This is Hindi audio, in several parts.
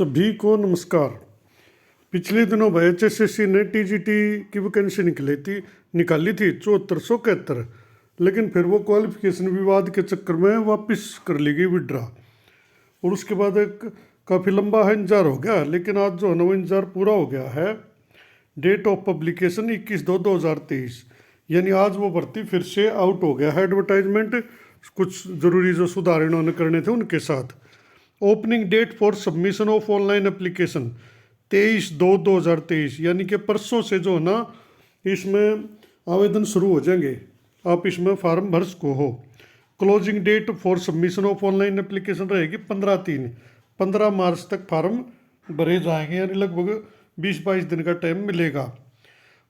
सभी को नमस्कार। पिछले दिनों भाई HSSC ने TGT की वैकेंसी निकाली थी 7471, लेकिन फिर वो क्वालिफिकेशन विवाद के चक्कर में वापस कर ली गई विड्रा। और उसके बाद काफ़ी लंबा है इंतजार हो गया, लेकिन आज जो है ना वो इंतजार पूरा हो गया है। डेट ऑफ पब्लिकेशन 21/2/2023, यानी आज वो भर्ती फिर से आउट हो गया है। एडवर्टाइजमेंट कुछ ज़रूरी जो सुधार इन्होंने करने थे उनके साथ। Opening date for submission of online application 23/2/2023, यानी कि परसों से जो है ना इसमें आवेदन शुरू हो जाएंगे, आप इसमें फॉर्म भर सको हो। Closing date for submission of online application रहेगी 15 मार्च तक फॉर्म भरे जाएंगे, यानी लगभग 20-22 दिन का टाइम मिलेगा।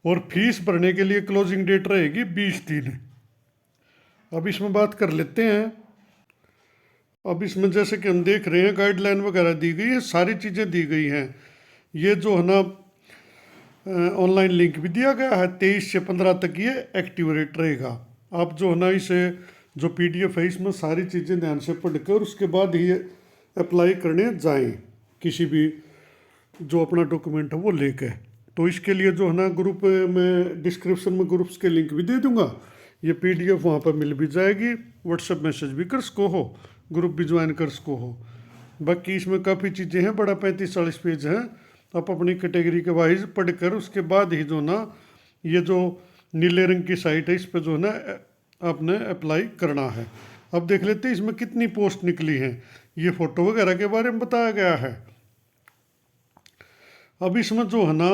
और फीस भरने के लिए क्लोजिंग डेट रहेगी 20 दिन। अब इसमें बात कर लेते हैं। अब इसमें जैसे कि हम देख रहे हैं गाइडलाइन वगैरह दी गई है, सारी चीज़ें दी गई हैं। ये जो है ना ऑनलाइन लिंक भी दिया गया है, 23 से 15 तक ये एक्टिव रेट रहेगा। आप जो है ना इसे जो PDF है इसमें सारी चीज़ें ध्यान से पढ़कर उसके बाद ही अप्लाई करने जाएं, किसी भी जो अपना डॉक्यूमेंट है वो लेके। तो इसके लिए जो है ना ग्रुप में डिस्क्रिप्शन में ग्रुप्स के लिंक भी दे दूंगा, ये PDF वहाँ पर मिल भी जाएगी, व्हाट्सएप मैसेज भी कर सको हो, ग्रुप भी ज्वाइन कर सको हो। बाकी इसमें काफ़ी चीज़ें हैं, बड़ा 35-40 पेज हैं। आप अपनी कैटेगरी के वाइज पढ़कर उसके बाद ही जो ना ये जो नीले रंग की साइट है इस पर जो है ना आपने अप्लाई करना है। अब देख लेते हैं इसमें कितनी पोस्ट निकली हैं, ये फ़ोटो वगैरह के बारे में बताया गया है। अब इसमें जो है ना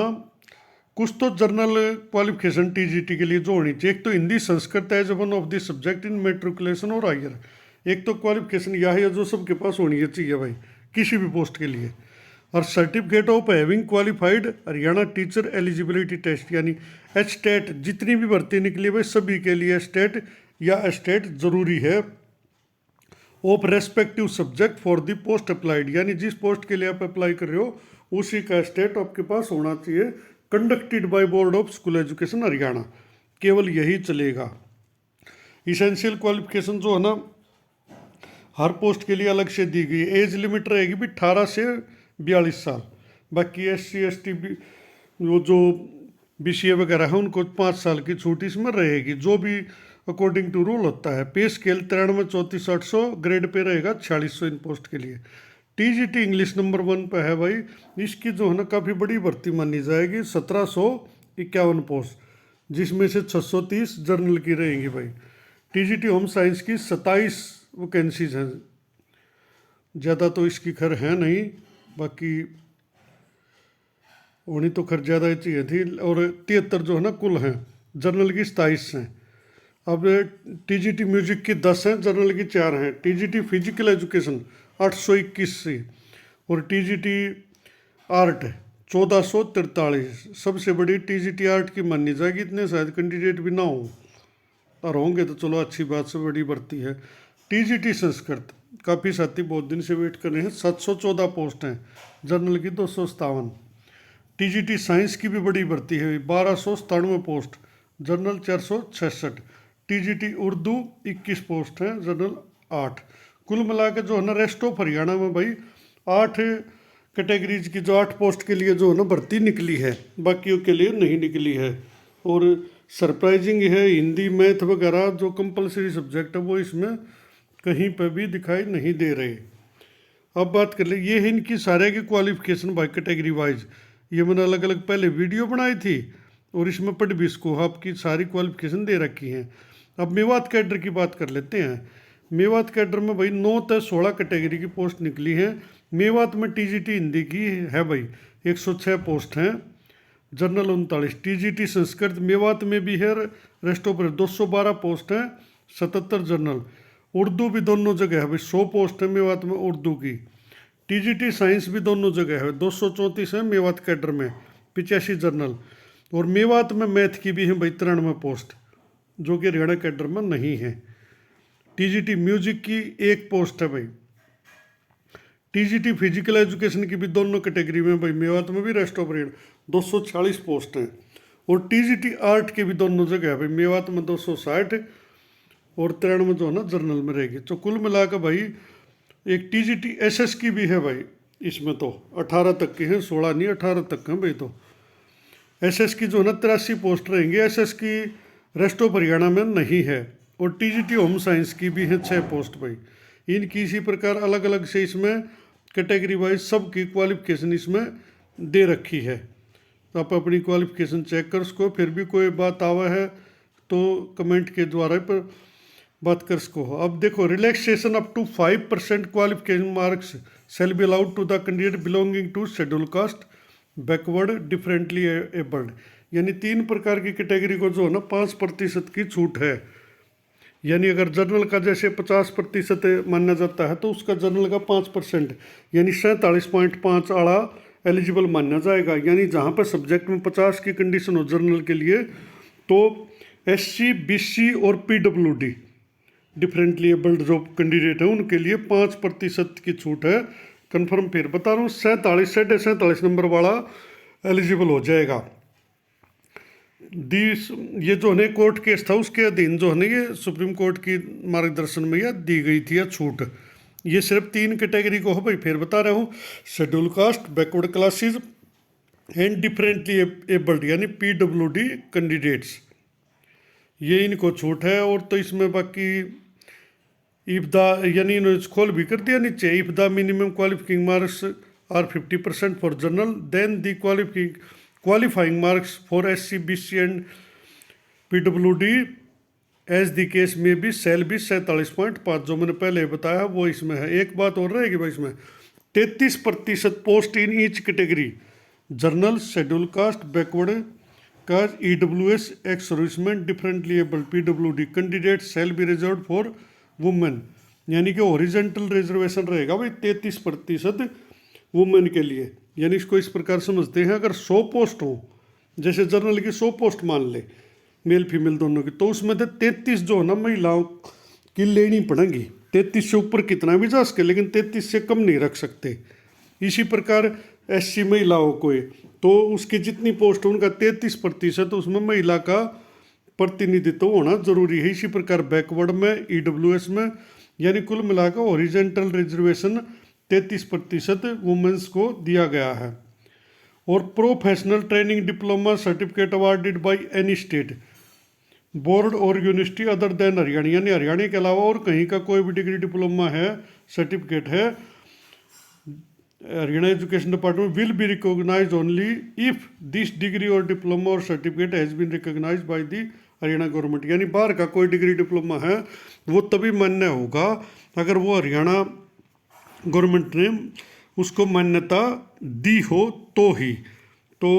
कुछ तो जर्नल क्वालिफिकेशन TGT के लिए जो होनी चाहिए, एक तो Hindi Sanskrit as one of the subject in matriculation और हायर, एक तो क्वालिफिकेशन यह है जो सबके पास होनी चाहिए भाई किसी भी पोस्ट के लिए। और certificate of having qualified Haryana teacher eligibility test, यानी HTET, जितनी भी भर्ती निकली भाई सभी के लिए STET या STET ज़रूरी है। Of respective subject for the post applied, यानी जिस पोस्ट के लिए आप अप्लाई कर रहे हो उसी का STET आपके पास होना चाहिए। Conducted by board of school education Haryana, केवल यही चलेगा। इसेंशियल क्वालिफिकेशन जो है ना हर पोस्ट के लिए अलग से दी गई। एज लिमिट रहेगी भी 18 से 42 साल। बाकी SC ST वो जो BCA वगैरह है उनको 5 साल की छूट इसमें रहेगी, जो भी अकॉर्डिंग टू रूल होता है। पे स्केल 93-34-800, ग्रेड पे रहेगा 4600 इन पोस्ट के लिए। TGT इंग्लिश नंबर 1 पे है भाई, इसकी जो है ना काफ़ी बड़ी भर्ती मानी जाएगी, 1751 पोस्ट, जिसमें से 630 जर्नल की रहेंगी भाई। TGT होम साइंस की 27 वैकेंसीज हैं, ज़्यादा तो इसकी खैर है नहीं, बाकी होनी तो खैर ज़्यादा ही चाहिए थी। और 73 जो है ना कुल हैं, जर्नल की 27 हैं। अब TGT म्यूजिक की 10 हैं, जर्नल की 4 हैं। TGT फिजिकल एजुकेशन 821 से, और TGT आर्ट 1443। सबसे बड़ी TGT आर्ट की मानी जाएगी, इतने शायद कैंडिडेट भी ना हो, और होंगे तो चलो अच्छी बात से बड़ी भर्ती है। TGT संस्कृत काफ़ी साथी बहुत दिन से वेट कर रहे हैं, 714 पोस्ट हैं, जर्नल की 257। TGT साइंस की भी बड़ी भर्ती है, 1297 post, journal 466। TGT Urdu 21 post हैं, जर्नल 8। कुल मिला के जो है ना रेस्ट ऑफ हरियाणा में भाई 8 कैटेगरीज की जो 8 पोस्ट के लिए जो है ना भर्ती निकली है, बाकियों के लिए नहीं निकली है। और सरप्राइजिंग है, हिंदी मैथ वगैरह जो कंपलसरी सब्जेक्ट है वो इसमें कहीं पर भी दिखाई नहीं दे रहे। अब बात कर ले, ये है इनकी सारे की क्वालिफिकेशन बाय कैटेगरी वाइज। ये मैंने अलग अलग पहले वीडियो बनाई थी और इसमें पढ़ भी इसको आपकी सारी क्वालिफिकेशन दे रखी हैं। अब मेवात कैडर की बात कर लेते हैं। मेवात कैडर में भाई 9 से 16 कैटेगरी की पोस्ट निकली है। मेवात में TGT हिंदी की है भाई 106 पोस्ट हैं, जर्नल 39। TGT संस्कृत मेवात में भी है, रेस्ट ऑफ 212 पोस्ट हैं, 77 जर्नल। उर्दू भी दोनों जगह है भाई, 100 पोस्ट है मेवात में उर्दू की। TGT साइंस भी दोनों जगह है, 234 है मेवात कैडर में, 85 जर्नल। और मेवात में मैथ की भी है भाई 93 पोस्ट, जो कि हरियाणा कैडर में नहीं है। TGT म्यूजिक की 1 पोस्ट है भाई। TGT फिजिकल एजुकेशन की भी दोनों कैटेगरी में भाई, मेवात में भी रेस्ट ऑफ 246 पोस्ट हैं। और TGT आर्ट के भी दोनों जगह है भाई, मेवात में 260 और 93 जो है ना जर्नल में रहेगी। तो कुल मिलाकर भाई एक TGT SS की भी है भाई, इसमें तो 18 तक के हैं, 16 नहीं 18 तक हैं भाई। तो एसएस की जो है ना 83 पोस्ट रहेंगी। एसएस की रेस्ट ऑफ हरियाणा में नहीं है। और टीजीटी होम साइंस की भी है 6 पोस्ट भाई। इनकी इसी प्रकार अलग अलग से इसमें कैटेगरी वाइज सबकी क्वालिफिकेशन इसमें दे रखी है। तो आप अपनी क्वालिफिकेशन चेक कर सको। फिर भी कोई बात आवा है तो कमेंट के द्वारा पर बात कर सको। अब देखो, relaxation up to 5% qualification marks shall be allowed to the candidate belonging to scheduled caste, backward, differently abled। यानी 3 प्रकार की कैटेगरी को जो है ना 5% की छूट है। यानी अगर जनरल का जैसे 50% माना जाता है तो उसका जनरल का 5% यानी 47.5 आड़ा एलिजिबल माना जाएगा। यानी जहाँ पर सब्जेक्ट में 50 की कंडीशन हो जनरल के लिए, तो SC, BC और PWD डिफरेंटली एबल्ड जो कैंडिडेट है उनके लिए 5% की छूट है। कंफर्म फिर बता रहा हूँ, 47 नंबर वाला एलिजिबल हो जाएगा। ये जो है कोर्ट केस था उसके अधीन जो है ये सुप्रीम कोर्ट की मार्गदर्शन में यह दी गई थी यह छूट। ये सिर्फ 3 कैटेगरी को हो भाई। फिर बता रहा हूँ, schedule caste, backward classes and differently abled यानी PWD कैंडिडेट्स, ये इनको छूट है। और तो इसमें बाकी इफ द यानी इन्होंने खोल भी कर दिया नीचे, if the minimum qualifying marks are 50% for general then the qualifying marks for SC, BC and PWD as the case में भी सेल भी 47.5 जो मैंने पहले बताया वो इसमें है। एक बात और रहेगी भाई, इसमें 33% post in each category, general, schedule caste, backward caste, EWS, ex serviceman, differently abled PWD candidate shall be reserve for women. यानी कि ओरिजेंटल रिजर्वेशन रहेगा भाई 33% वुमेन के लिए। यानी इसको इस प्रकार समझते हैं, अगर 100 पोस्ट हो, जैसे जनरल की 100 पोस्ट मान ले मेल फीमेल दोनों की, तो उसमें से 33 जो है ना महिलाओं की लेनी पड़ेंगी। 33 से ऊपर कितना भी जा सके लेकिन 33 से कम नहीं रख सकते। इसी प्रकार SC महिलाओं को तो उसकी जितनी पोस्ट हो उनका 33% उसमें महिला का प्रतिनिधित्व होना जरूरी है। इसी प्रकार बैकवर्ड में, EWS में, यानी कुल मिलाकर ओरिजेंटल रिजर्वेशन 33% वुमेन्स को दिया गया है। और professional training diploma certificate awarded by any state board और यूनिवर्सिटी अदर देन हरियाणा, यानी हरियाणा के अलावा और कहीं का कोई भी डिग्री डिप्लोमा है, सर्टिफिकेट है, Haryana education department will be recognise only if this degree और डिप्लोमा और certificate has been recognise by the Haryana government. यानी बाहर का कोई डिग्री डिप्लोमा है वो तभी मान्य होगा अगर वो हरियाणा गवर्नमेंट ने उसको मान्यता दी हो तो ही। तो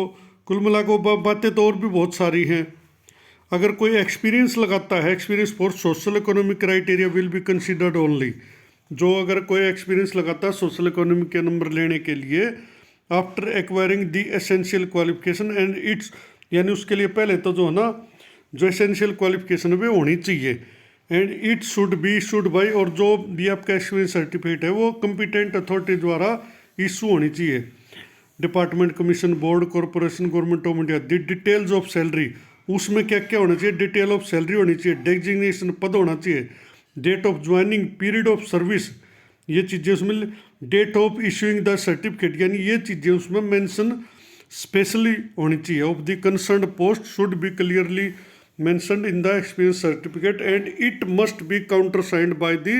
कुल मिलाकर बातें तो और भी बहुत सारी हैं। अगर कोई एक्सपीरियंस लगाता है, experience for social economic criteria will be considered only, जो अगर कोई एक्सपीरियंस लगाता है सोशल इकोनॉमिक के नंबर लेने के लिए after acquiring the essential qualification and it's, यानी उसके लिए पहले तो जो है ना जो एसेंशियल क्वालिफिकेशन है वो होनी चाहिए। And it should be issued by, और जो भी आपका एक्सपीरियंस सर्टिफिकेट है वो कंपिटेंट अथॉरिटी द्वारा इशू होनी चाहिए। Department, commission, board, corporation, government of India. The details of salary, उसमें क्या क्या होना चाहिए, डिटेल ऑफ सैलरी होनी चाहिए, डेजिग्नेशन पद होना चाहिए, date of joining, period of service, ये चीज़ें उसमें, date of issuing the certificate, यानी ये चीज़ें उसमें मेंशन स्पेशली होनी चाहिए। Of the concern post should be clearly mentioned in the experience certificate and it must be countersigned by the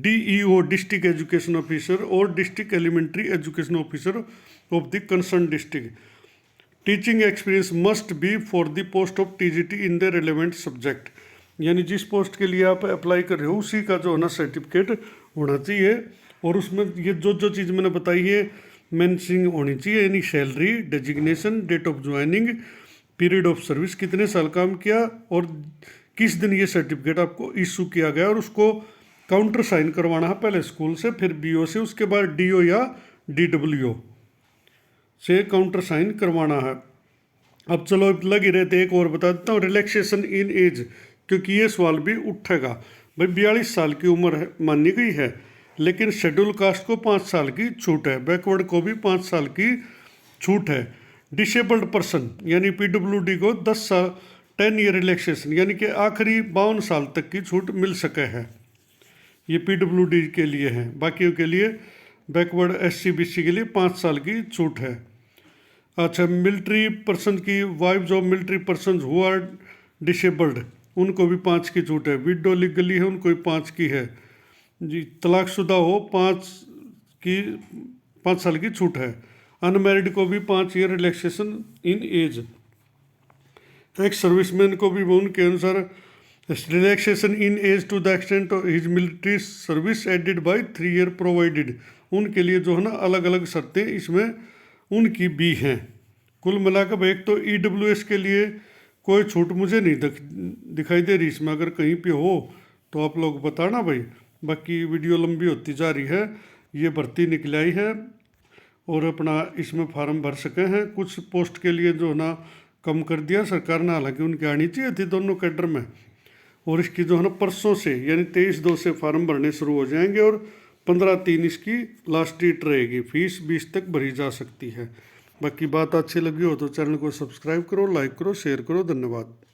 DEO, district education officer, or district elementary education officer of the concerned district. Teaching experience must be for the post of TGT in the relevant subject, यानी जिस पोस्ट के लिए आप अप्लाई कर रहे हो उसी का जो है ना सर्टिफिकेट होना चाहिए। और उसमें ये जो जो चीज़ मैंने बताई है मेंशनिंग होनी चाहिए, यानी salary, designation, date of joining, period of service, कितने साल काम किया और किस दिन ये सर्टिफिकेट आपको इशू किया गया, और उसको काउंटर साइन करवाना है पहले स्कूल से, फिर BO से, उसके बाद DO या DWO से काउंटर साइन करवाना है। अब चलो लग ही रहते, एक और बता देता हूँ, रिलैक्सेशन इन एज, क्योंकि ये सवाल भी उठेगा भाई। 42 साल की उम्र है मानी गई है, लेकिन शेड्यूल कास्ट को 5 साल की छूट है, बैकवर्ड को भी 5 साल की छूट है। डिसेबल्ड पर्सन यानी PWD को 10 साल 10 ईयर रिलैक्सेशन, यानी कि आखिरी 52 साल तक की छूट मिल सके है। ये PWD के लिए है, बाकियों के लिए बैकवर्ड SC BC के लिए 5 साल की छूट है। अच्छा, मिलिट्री पर्सन की wives of military person who are disabled उनको भी 5 की छूट है। विडो लीगली है उनको भी 5 की है जी। तलाकशुदा हो 5 साल की छूट है। अनमैरिड को भी 5 year relaxation in age. Ex serviceman को भी उनके अनुसार relaxation in age to the extent of his military service added by 3 year provided. उनके लिए जो है ना अलग अलग शर्तें इसमें उनकी भी हैं। कुल मिलाकर एक तो EWS के लिए कोई छूट मुझे नहीं दिखाई दे रही इसमें, अगर कहीं पे हो तो आप लोग बताना भाई। बाकी वीडियो लंबी होती जा रही है। ये भर्ती निकल आई है और अपना इसमें फार्म भर सके हैं। कुछ पोस्ट के लिए जो है ना कम कर दिया सरकार ने, हालांकि उनकी आनी चाहिए थी दोनों कैडर में। और इसकी जो है ना परसों से यानी 23/2 से फार्म भरने शुरू हो जाएंगे और 15/3 इसकी लास्ट डेट रहेगी। फीस 20 तक भरी जा सकती है। बाकी बात अच्छी लगी हो तो चैनल को सब्सक्राइब करो, लाइक करो, शेयर करो। धन्यवाद।